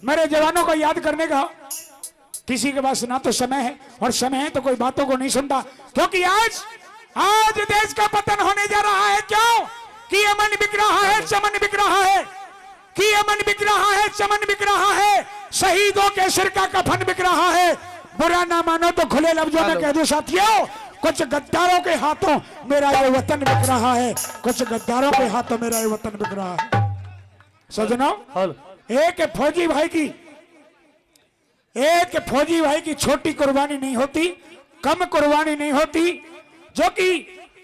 मेरे जवानों को याद करने का किसी के पास ना तो समय है, और समय है तो कोई बातों को नहीं सुनता। क्योंकि आज देश का पतन होने जा रहा है। क्यों? कि अमन बिक रहा है, चमन बिक रहा है, कि अमन बिक रहा है, चमन बिक रहा है, शहीदों के सिर का कफन बिक रहा है। बुरा ना मानो तो खुले लफ्जों में कह दो साथियों, कुछ गद्दारों के हाथों मेरा ये वतन बिक रहा है, कुछ गद्दारों के हाथों मेरा ये वतन बिक रहा है। सजनों, एक फौजी भाई की छोटी कुर्बानी नहीं होती, कम कुर्बानी नहीं होती, जो कि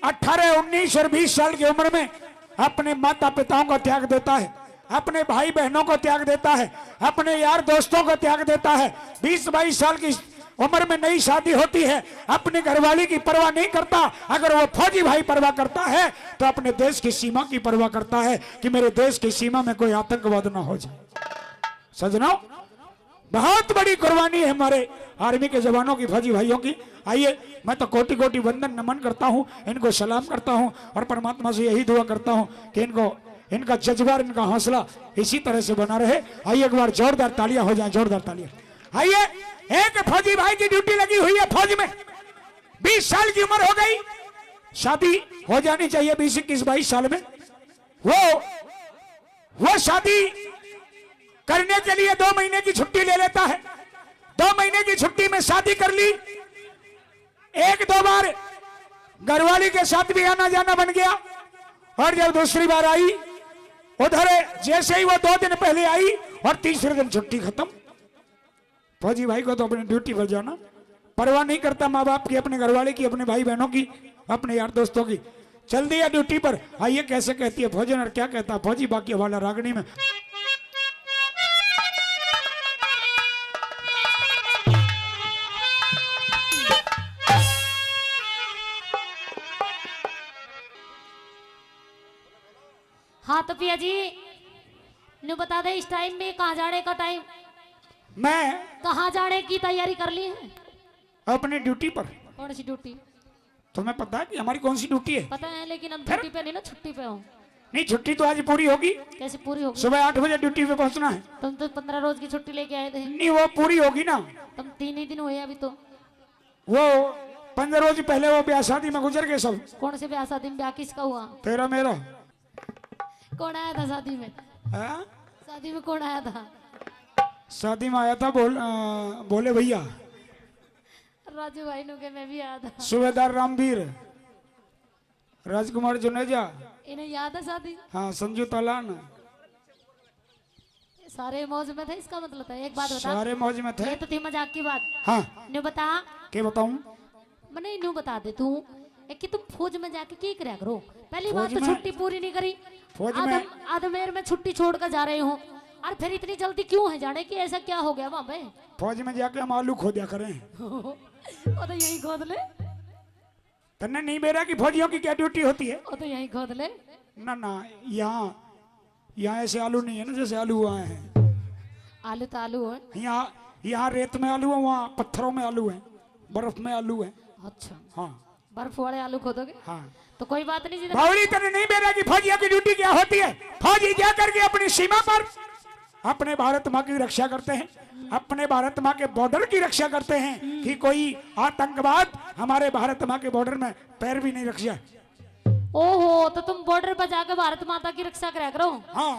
18, 19 और 20 साल की उम्र में अपने माता पिताओं को त्याग देता है, अपने भाई बहनों को त्याग देता है, अपने यार दोस्तों को त्याग देता है। 20-22 साल की उम्र में नई शादी होती है, अपने घरवाली की परवाह नहीं करता। अगर वो फौजी भाई परवाह करता है तो अपने देश की सीमा की परवाह करता है कि मेरे देश की सीमा में कोई आतंकवाद ना हो जाए। सजनों, बहुत बड़ी कुर्बानी है हमारे आर्मी के जवानों की, फौजी भाइयों की। आइए, मैं तो कोटि कोटि वंदन नमन करता हूं, इनको सलाम करता हूं और परमात्मा से यही दुआ करता हूं कि इनका जज्बा, इनका हौसला इसी तरह से बना रहे। आइए एक बार जोरदार तालियां हो जाएं, जोरदार तालियां। आइए, एक फौजी भाई की ड्यूटी लगी हुई है फौज में, 20 साल की उम्र हो गई, शादी हो जानी चाहिए 20, 21, 22 साल में। वो शादी करने के लिए 2 महीने की छुट्टी ले लेता है। 2 महीने की छुट्टी में शादी कर ली, 1-2 बार घरवाली के साथ भी आना जाना बन गया, और जब दूसरी बार आई, उधर जैसे ही वो 2 दिन पहले आई और तीसरे दिन छुट्टी खत्म। फौजी भाई को तो अपनी ड्यूटी पर जाना, परवाह नहीं करता माँ बाप की, अपने घरवाले की, अपने भाई बहनों की, अपने यार दोस्तों की। चल दिया ड्यूटी पर। आइए कैसे कहती है फौजी, और क्या कहता है फौजी, बाकी हवाला रागनी में। हाँ तो पिया जी नु बता दे, इस टाइम में कहाँ जाने का टाइम? मैं कहाँ जाने की तैयारी कर ली है? अपनी ड्यूटी पर। कौन सी ड्यूटी? तुम्हें पता है कि हमारी कौन सी ड्यूटी है? पता है, लेकिन हम ड्यूटी पे नहीं ना, छुट्टी पे हूँ। नहीं, छुट्टी तो आज पूरी होगी। कैसे पूरी होगी? सुबह 8 बजे ड्यूटी पे पहुंचना है। तुम तो 15 रोज की छुट्टी लेके आए थे। नहीं, वो पूरी होगी ना। तुम 3 ही दिन हुए अभी तो। वो 15 रोज पहले वो ब्याह शादी में गुजर गए सब। कौन से ब्याह शादी में? ब्याह किसका हुआ? तेरा मेरा। कौन आया था शादी में? हाँ? शादी में कौन आया था? शादी में आया था बोले भैया राजू भाई नु के, मैं भी आया था। सूबेदार रामवीर, राजकुमार जुनेजा, इन्हें याद है शादी? हाँ, संजू तालान, सारे मौज में थे, इसका मतलब था। एक बात बता, सारे मौज में थे। ये तो थी मजाक की बात। हाँ, नु बता। क्या बताऊं? मैंने नु बता दे तू, कि तुम फौज में जाके क्या करे करो? पहली बात तो छुट्टी पूरी नहीं करी, आदमेर में छुट्टी छोड़कर जा रहे हो, और फिर इतनी जल्दी क्यों है जाने की? ऐसा क्या हो गया वहां पे? फौज में जाके हम आलू खोदिया करें। वो तो यही खोद ले। तन्ने नहीं बेरा कि फौजियों की क्या ड्यूटी होती है? वो तो यही खोद ले। ना, यहाँ ऐसे आलू नहीं है ना जैसे आलू वहाँ है। आलू तो आलू है। यहाँ रेत में आलू है, वहाँ पत्थरों में आलू है, बर्फ में आलू है। अच्छा, हाँ, बर्फ वाले आलू खोदोगे? हाँ। तो कोई बात नहीं। बावड़ी तने नहीं बेरा कि फौजियों की ड्यूटी क्या होती है? फौजी जा करके अपनी सीमा पर अपने भारत माँ की रक्षा करते हैं, अपने भारत माँ के बॉर्डर की रक्षा करते हैं कि कोई आतंकवाद हमारे भारत माँ के बॉर्डर में पैर भी नहीं रख जाए। ओहो, तो तुम बॉर्डर पर जाकर भारत माता की रक्षा करा करो? हाँ,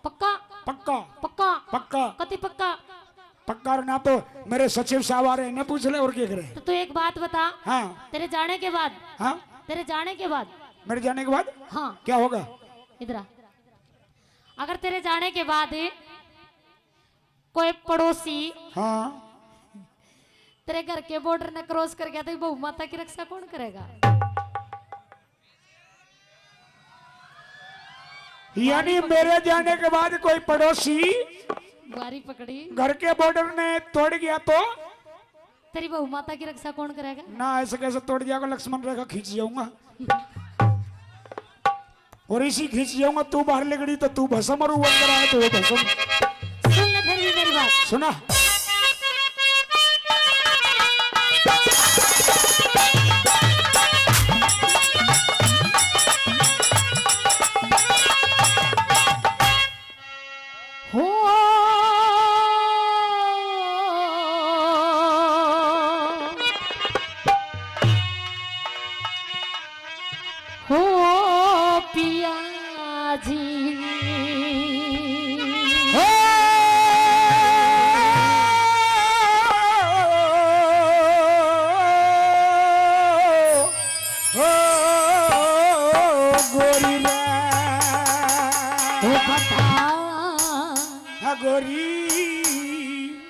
पक्का पक्का पक्का पक्का कति पक्का? पक्का। ना तो मेरे सचिव साहब आ रहे हैं, पूछ ले और क्या करे। तो तू एक बात बता। हाँ, तेरे जाने के बाद। हाँ, तेरे जाने के बाद। मेरे जाने के बाद? हाँ, क्या होगा? इधर आ। अगर तेरे जाने के बाद कोई पड़ोसी तेरे घर के बॉर्डर ने क्रॉस कर गया तो बहु माता की रक्षा कौन करेगा? यानी मेरे जाने के बाद कोई पड़ोसी बारी पकड़ी घर के बॉर्डर ने तोड़ गया तो तेरी बहु माता की रक्षा कौन करेगा? ना, ऐसे कैसे तोड़ जाएगा? लक्ष्मण रेखा खींच जाऊंगा और इसी खींच जाऊंगा। तू बाहर निकली तो तू भस्म और वो अंदर आए तो वो भस्म। सुन ले फिर भी मेरी बात। सुना? हो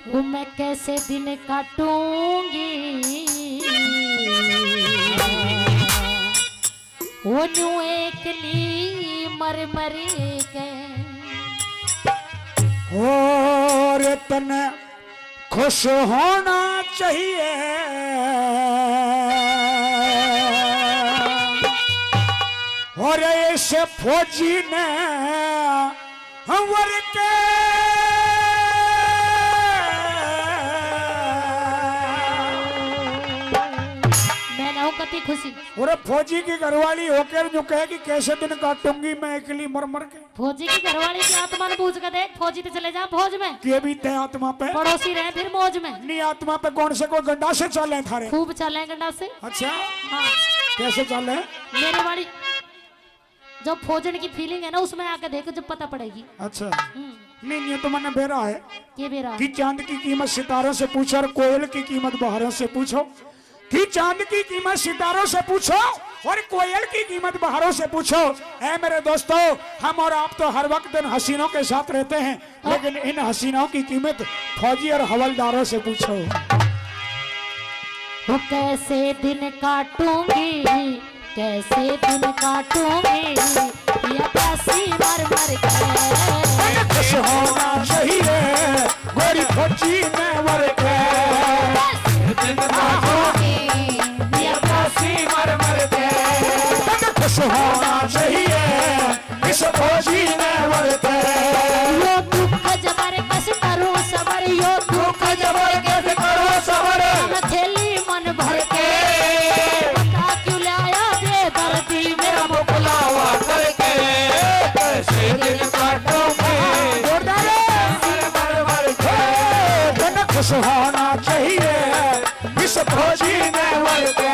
वो मैं कैसे दिन काटूंगी, वो न्यू एकली मर मर के। और तने खुश होना चाहिए, और ऐसे फौजी ने हमर के मैं ना हूं कति खुशी। और फौजी की घरवाली होकर जो कहे कि कैसे दिन काटूंगी मैं अकेली मर मर के। फौजी की घरवाली की आत्मा ने पूछ कर देख, फौजी तो चले जा फौज में, के भी ते आत्मा पे पड़ोसी रहे फिर मौज में। नहीं आत्मा पे कौन से कोई गंडा से चल रहे थारे? खूब चले गंडा से। अच्छा हाँ कैसे चल रहे? मेरे वाली जो फौजन की फीलिंग है ना उसमें आके देखो जब पता पड़ेगी। अच्छा नहीं ये तो मैंने बेरा है ये बेरा कि चांद की कीमत सितारों से पूछो और कोयल की कीमत बहारों से पूछो। कि चांद की कीमत सितारों से पूछो और कोयल की कीमत बहारों से पूछो। ऐ मेरे दोस्तों, हम और आप तो हर वक्त इन हसीनों के साथ रहते हैं, लेकिन इन हसीनों की कीमत फौजी और हवलदारों से पूछो। वो कैसे दिन काटूंगी, कैसे दिन काटूंगी, ये प्यासी मर मर के। खुश होना चाहिए गोरी फौजी ने मर के। दिन काटूंगी ये प्यासी मर मर के। खुश होना चाहिए इस फौजी ने मर के। यो दुख जबर कस करो सबर, यो दुख जबर कैसे करो सबर। मैं खेली मन भर के। पता क्यों लाया बेदर्दी मेरा बुलावा करके कैसे दिन काटोगे मर मर के। दिन खुश होना चाहिए इस फौजी ने मर के।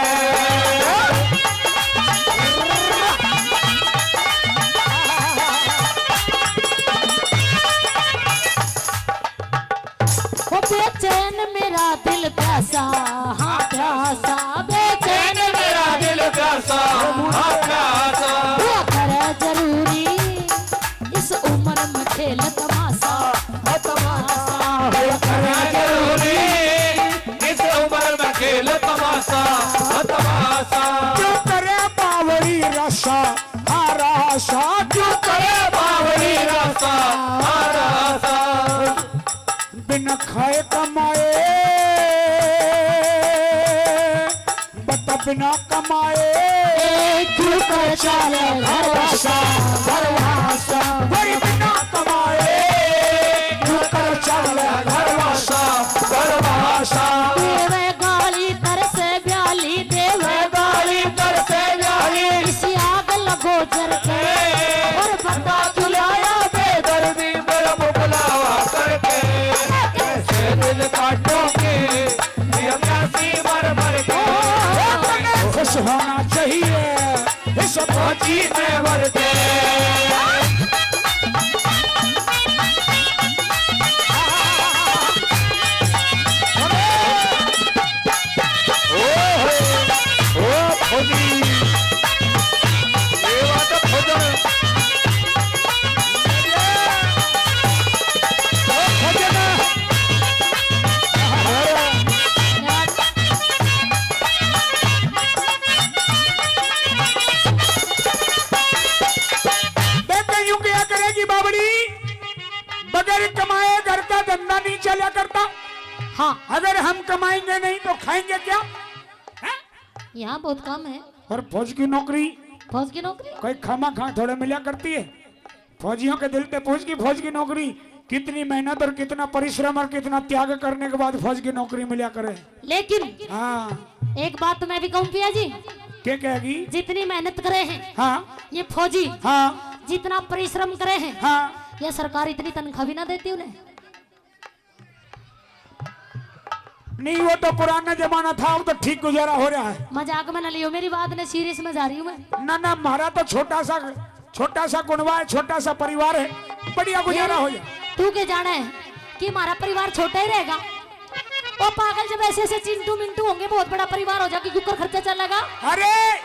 वो बेचैन मेरा दिल प्यासा, हाँ प्यासा, बेचैन मेरा दिल प्यासा हाँ प्यासा। वो करे जरूरी इस उम्र में खेल तमाशा, तमाशा जरूरी इस उम्र में खेल तमाशा तमाशा। क्यों करे बावड़ी रसा आरासा, क्यों करे बावड़ी रसा आरासा। बिना खाए कमाए बता बिना कमाए क्यों कर चाले घर वासा, घर वासा। वही बिना कमाए क्यों कर चले घर वासा घर वासा। देवे गाली तर से ब्याली, देवे गाली कर से गाली इसी आग लगो जर के। और बता तुलाया बेदर्दी मेरा बुलावा करके कैसे दिल काटोगे ये प्यासी मर मर के। खुश होना चाहिए इस फौजी में मर के। बगैर कमाए घर का धंधा नहीं चला करता। हाँ अगर हम कमाएंगे नहीं तो खाएंगे क्या? यहाँ बहुत कम है। और फौज की नौकरी, फौज की नौकरी कोई खामा खा थोड़े मिला करती है। फौजियों के दिल पे पूछ की फौज की नौकरी कितनी मेहनत और कितना परिश्रम और कितना त्याग करने के बाद फौज की नौकरी मिला करे। लेकिन हाँ एक बात तो मैं भी कहूँ पिया जी, क्या कहेगी? जितनी मेहनत करे हैं हाँ ये फौजी, हाँ जितना परिश्रम करे हैं, हाँ ये सरकार इतनी तनख्वाह भी ना देती उन्हें। नहीं वो तो पुराना जमाना था, अब तो ठीक गुजारा हो रहा है। मजाक में न लियो मेरी बात, ने सीरियस में जा रही हूँ मैं। ना ना हमारा तो छोटा सा कुनबा है, छोटा सा परिवार है, बढ़िया गुजारा हो जाए। तू क्या जाना है कि हमारा परिवार छोटा ही रहेगा? ओ पागल, जब ऐसे ऐसे चिंटू मिंटू होंगे बहुत बड़ा परिवार हो जाएगा, क्यों खर्चा चलेगा? अरे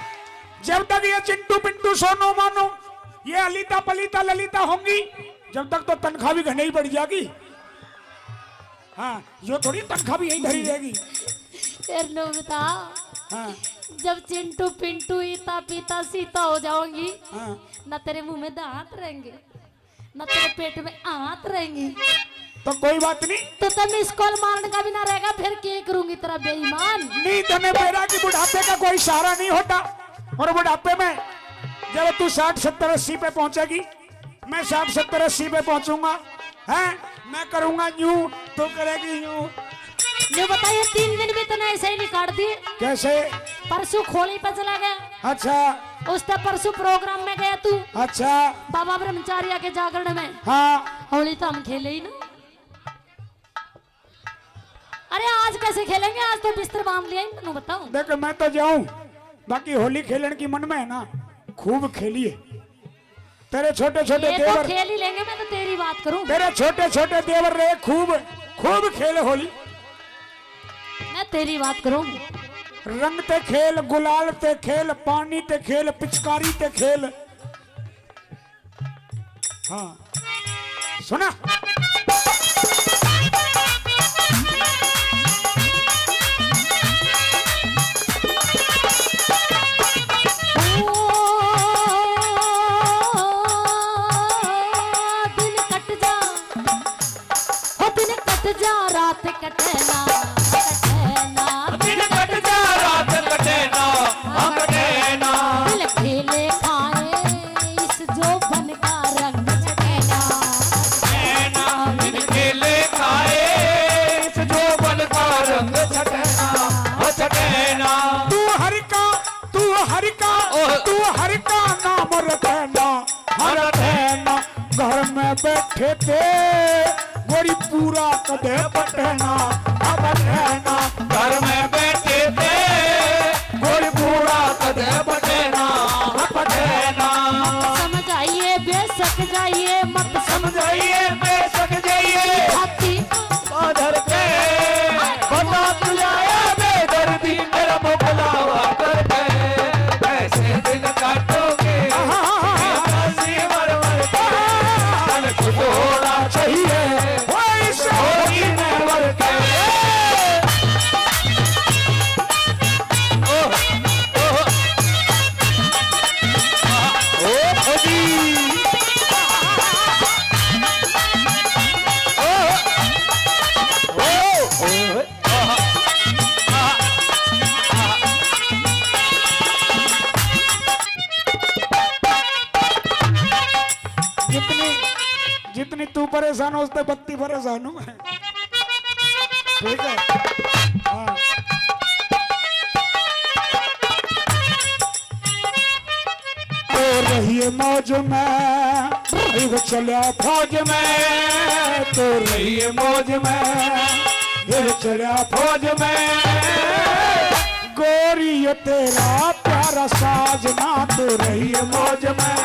जब तक ये चिंटू पिंटू सोनो मानो ये अलीता पलीता ललिता होंगी, जब तक तो तनख्वाह भी घने ही बढ़ जाएगी। हाँ यो थोड़ी तनख्वाह भी यही धरी रहेगी। फिर नो बता, हाँ जब चिंटू पिंटू इता पीता सीता हो जाओगी, हाँ न तेरे मुंह में दांत रहेंगे न तेरे पेट में आंत रहेंगी, तो कोई बात नहीं। तो तब मिस कॉल मारने का भी ना रहेगा, फिर क्या करूंगी तेरा बेईमान। नहीं तने मेरा कि बुढ़ापे का कोई सहारा नहीं होता, और बुढ़ापे में जब तू 60 70 80 पे पहुंचेगी, मैं 60 70 80 पे पहुंचूंगा, हैं मैं करूंगा यूं तो करेगी यूं। जो बताइए 3 दिन में तने ऐसे ही नहीं काट दिए। कैसे? परसों खोली पे चला गया, अच्छा उस तब परसों प्रोग्राम में गया तू, अच्छा बाबा ब्रह्मचारिया के जागरण में। हाँ होली तो हम खेले ही ना। अरे आज कैसे खेलेंगे, आज तो बिस्तर बांध लिया ही, बताऊं। देख मैं तो जाऊं, बाकी होली खेलने की मन में है ना, खूब खेलिए। तेरे छोटे छोटे ये तो देवर खेल ही लेंगे, मैं तो तेरी बात करूं। तेरे छोटे छोटे देवर रहे, खूब खूब खेल होली। मैं तेरी बात करूं। रंग ते खेल, गुलाल ते खेल, पानी ते खेल, पिचकारी ते खेल। हाँ सुना, दिन कट जा, हो दिन कट जा, रात कटे ना, कटे ना, दिन कट जा रात कटे ना, हम कटे ना। दिल खेले खाए इस जोबन का रंग चटे ना, ना दिन खेले खाए इस जोबन का रंग छटेना, हो छटेना। तू हर का तू हर का तू हर का नाम रखना, हर रहना। घर में बैठे थे गोरी पूरा कदे पटना, अब रहना। घर में बैठे थे गोरी पूरा कदे बटेना, बटेना। समझ आइए बेशक जाइए, मत समझाइए बेशक जाइए, हाथी बादर के बता तुझाया बेदर्दी मेरा मुकलावा करके। कैसे दिन काटोगे हंसी मर मर के, तन खुद होना चाहिए होगी नेवर के। ओह ओह ओ खोजी जितनी जितनी तू परेशान हो उससे 32 परेशान हूं मैं। ठीक है हाँ। तो रहिए मौज में, इधर चलिया फौज में। तो रहिए मौज में, इधर चलिया फौज में। गोरी ये तेरा प्यारा साजना, तो रहिए मौज में,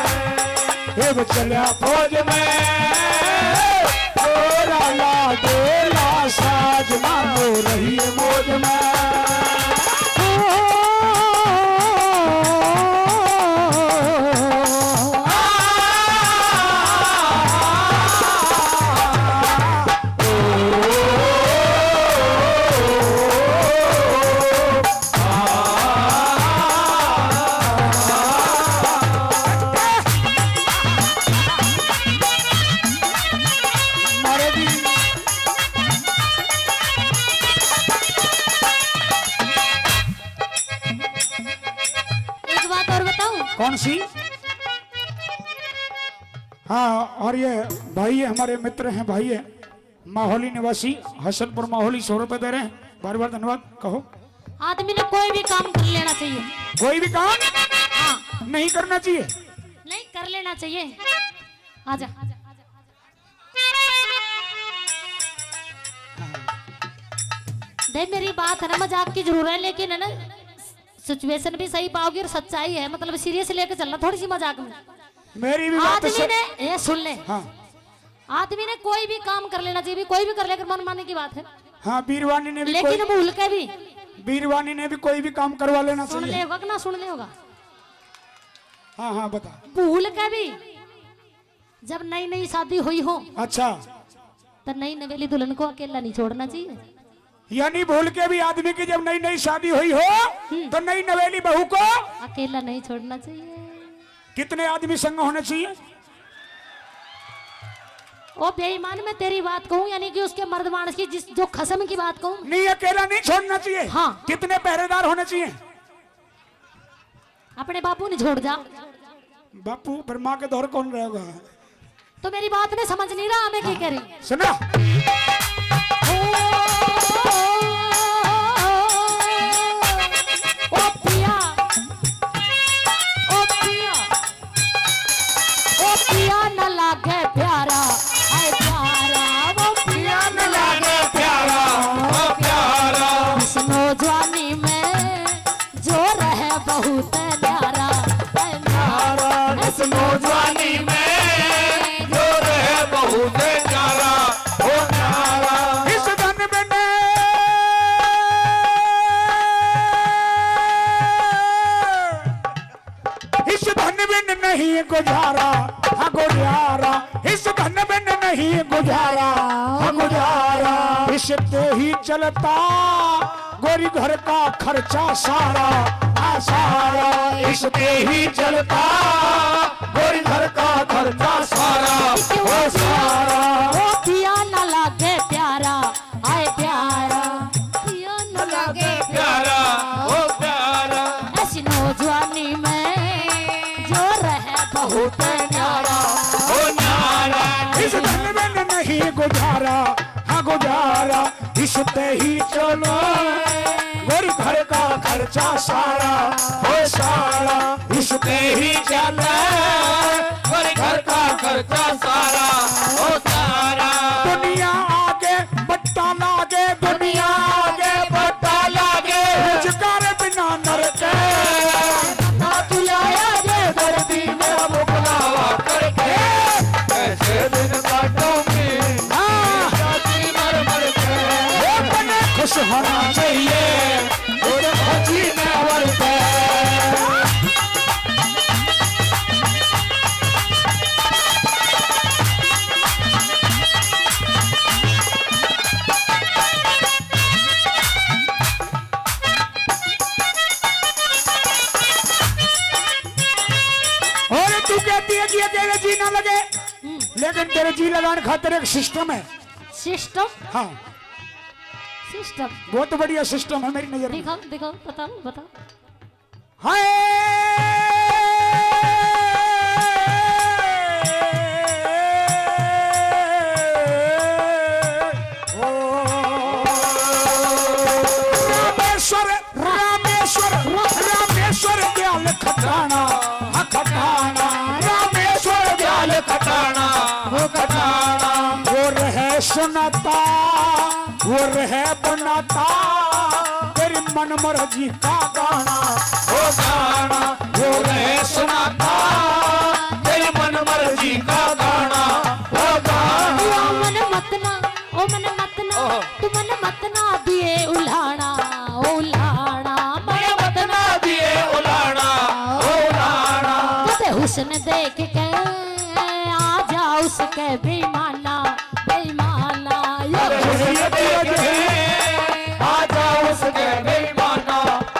इधर चलिया फौज में। तेरा लाडोला साजना, तो रहिए मौज में। एक बात और बताऊं। कौन सी? हाँ और ये भाई है, हमारे मित्र हैं, भाई है, माहौली निवासी हसनपुर माहौली, 100 रुपए दे रहे हैं, बार बार धन्यवाद। कहो। आदमी ने कोई भी काम कर लेना चाहिए। कोई भी काम हाँ नहीं करना चाहिए। नहीं कर लेना चाहिए। आजा देख, मेरी बात है ना, मजाक की जरूर है, लेकिन है ना सिचुएशन भी सही पाओगी और सच्चाई है, मतलब सीरियस लेके चलना, थोड़ी सी मजाक में। मेरी भी बात आदमी ने ये सुन ले, हाँ आदमी ने कोई भी काम कर लेना चाहिए, कोई भी कर लेकर मन मानने की बात है, हाँ बीरवानी ने भी लेकिन भूल के भी बीरवानी ने भी कोई भी काम करवा लेना सुन चाहिए। ले होगा कि ना सुन ले होगा। हाँ हाँ बता। भूल के भी जब नई नई शादी हुई हो अच्छा तो नई नवेली दुल्हन को अकेला नहीं छोड़ना चाहिए। यानी भूल के भी आदमी की जब नई नई शादी हुई हो तो नई नवेली बहू को अकेला नहीं छोड़ना चाहिए। कितने आदमी संग होने चाहिए? ओ बेईमान, मैं तेरी बात कहूँ यानी कि उसके मर्द मानस की जिस जो खसम की बात कहूँ, नहीं अकेला नहीं छोड़ना चाहिए। हाँ। कितने पहरेदार होने चाहिए? अपने बापू ने छोड़ जा। बापू ब्रह्मा के दौर कौन रहेगा? तो मेरी बात में समझ नहीं रहा मैं क्या कह रही। सुना ओ पिया, ओ पिया, ओ पिया न लागे प्यारा, ऐ प्यारा वो पिया न लागे प्यारा ओ प्यारा इस नौजवानी में जो रहे बहुत न्यारा, ऐ न्यारा इस नौजवानी में जो रहे बहुत प्यारा ओ प्यारा इस धन में इस धन में नहीं गुजारा, हाँ गुजारा, इस धन में नहीं गुजारा, हाँ गुजारा, इससे ही चलता गोरी घर का खर्चा सारा, हाँ सारा, इससे ही चलता गोरी घर का खर्चा सारा, ओ सारा। ओ पिया न लागे प्यारा, आए प्यारा पिया न लागे प्यारा ओ प्यारा ऐसी नौजवानी में जो रहे बहुत न्यारा, ओ न्यारा इस धन में नहीं गुजारा, हाँ गुजारा, इससे ही चलो गोरी घर का खर्चा सारा, हो सारा, इससे ही चले मेरे घर का खर्चा सारा ओ सारा दुनिया आगे बट्टा लागे, दुनिया आगे बता लागे रोजगार बिना नरके ना तुलाया जे दर्दी मेरा मुकलावा करके ऐसे दिन काटूंगी जाती मर मर के वो बने खुश होना चाहिए और खोजी में अवर पे और तू कहती है कि अकेले जी ना लगे, लेकिन तेरे जी लगाने खातिर एक सिस्टम है। सिस्टम, हाँ सिस्टम बहुत बढ़िया सिस्टम है मेरी नजर में। दिखाओ दिखाओ, बताओ बताओ। हाय ओ रामेश्वर रामेश्वर रामेश्वर दयाल खटाना, हाँ खटाना, रामेश्वर दयाल खटाना, वो खटाना, वो रहे सुनाता, वो रहे बनाता तेरी मन मर्जी का गाना, ओ गाना वो रहे सुनाता तेरे मन मर्जी का गाना ओ गाना ओ मन मतना, ओ मन मतना, तू मन मतना दिए उल्हाड़ा, ओ उल्हाड़ा मन बतना दिए उलाना ओ उलाना तुझे हुस्न देख के आ जा उसके बेईमाना, बेईमाना आजा उसके बेईमाना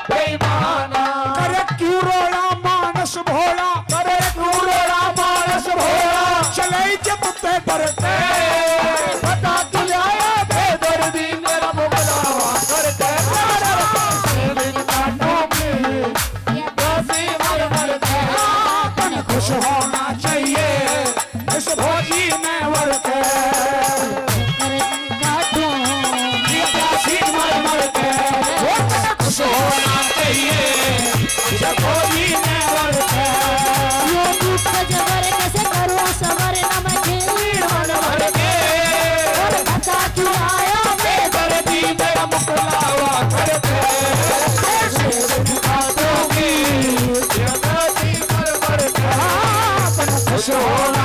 बेईमाना करे क्यों रोड़ा मानस भोला, करे तू रोड़ा मानस भोला चले जब ते बरते बता तू आया बेदर्दी मेरा मुकलावा करके ऐसे दिन काटूंगी जाती मर मर के अपन खुश होना चाहिए इस भोजी में वर्ते मर मर के वो अपन खुश होना चाहिए इस भोजी में वर्ते ये दुख जबर कैसे करूं सबर न मैं खेल मन भर के और बता तू आया बेदर्दी मेरा मुकलावा करके ऐसे दिन काटूंगी जाती मर मर के अपन खुश होना